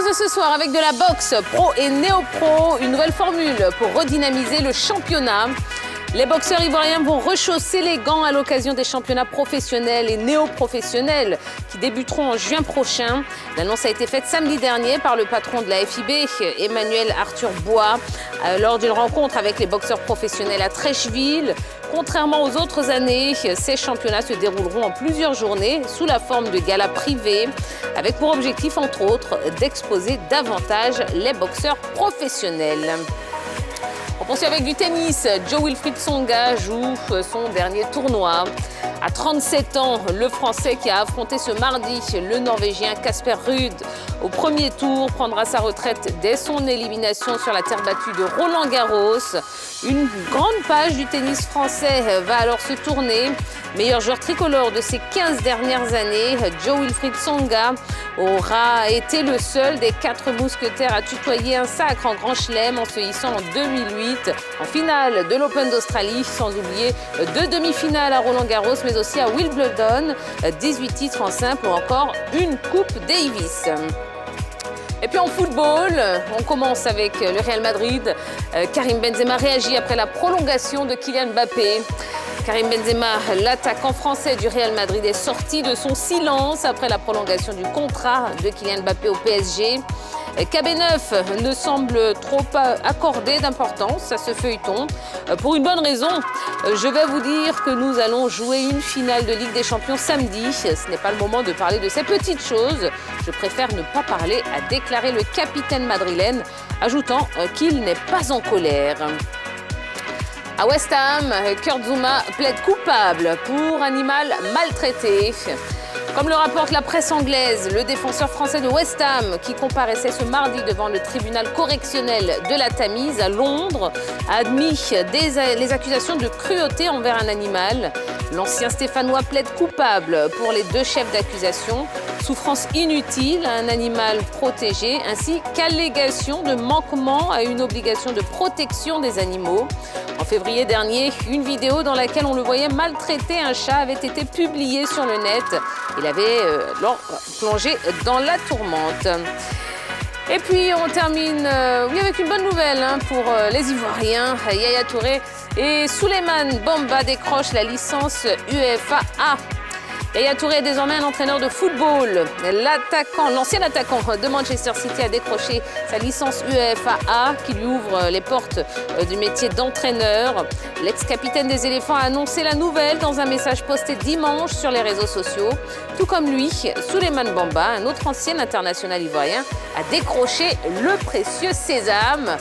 news de ce soir avec de la boxe pro et néo-pro, une nouvelle formule pour redynamiser le championnat. Les boxeurs ivoiriens vont rechausser les gants à l'occasion des championnats professionnels et néo-professionnels qui débuteront en juin prochain. L'annonce a été faite samedi dernier par le patron de la FIB, Emmanuel Arthur Bois, lors d'une rencontre avec les boxeurs professionnels à Trècheville. Contrairement aux autres années, ces championnats se dérouleront en plusieurs journées sous la forme de galas privés, avec pour objectif, entre autres, d'exposer davantage les boxeurs professionnels. On poursuit avec du tennis. Jo-Wilfried Tsonga joue son dernier tournoi. À 37 ans, le Français qui a affronté ce mardi le Norvégien Casper Ruud au premier tour prendra sa retraite dès son élimination sur la terre battue de Roland-Garros. Une grande page du tennis français va alors se tourner. Meilleur joueur tricolore de ces 15 dernières années, Jo-Wilfried Tsonga aura été le seul des 4 mousquetaires à tutoyer un sacre en Grand Chelem en se hissant en 2008 en finale de l'Open d'Australie, sans oublier 2 demi-finales à Roland-Garros, mais aussi à Wimbledon, 18 titres en simple ou encore une Coupe Davis. Et puis en football, on commence avec le Real Madrid. Karim Benzema réagit après la prolongation de Kylian Mbappé. Karim Benzema, l'attaquant français du Real Madrid, est sorti de son silence après la prolongation du contrat de Kylian Mbappé au PSG. KB9 ne semble trop accorder d'importance à ce feuilleton. Pour une bonne raison, je vais vous dire que nous allons jouer une finale de Ligue des Champions samedi. Ce n'est pas le moment de parler de ces petites choses. Je préfère ne pas parler, a déclaré le capitaine madrilène, ajoutant qu'il n'est pas en colère. À West Ham, Kurt Zouma plaide coupable pour animal maltraité. Comme le rapporte la presse anglaise, le défenseur français de West Ham, qui comparaissait ce mardi devant le tribunal correctionnel de la Tamise à Londres, a admis les accusations de cruauté envers un animal. L'ancien Stéphanois plaide coupable pour les 2 chefs d'accusation, souffrance inutile à un animal protégé, ainsi qu'allégation de manquement à une obligation de protection des animaux. En février dernier, une vidéo dans laquelle on le voyait maltraiter un chat avait été publiée sur le net. Il avait plongé dans la tourmente. Et puis on termine avec une bonne nouvelle pour les Ivoiriens. Yaya Touré et Souleymane Bamba décrochent la licence UEFA A. Yaya Touré est désormais un entraîneur de football. L'ancien attaquant de Manchester City a décroché sa licence UEFA A qui lui ouvre les portes du métier d'entraîneur. L'ex-capitaine des éléphants a annoncé la nouvelle dans un message posté dimanche sur les réseaux sociaux. Tout comme lui, Souleymane Bamba, un autre ancien international ivoirien, a décroché le précieux sésame.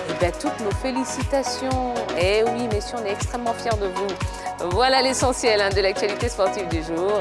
Et bien, toutes nos félicitations. Eh oui, messieurs, on est extrêmement fiers de vous. Voilà l'essentiel de l'actualité sportive du jour.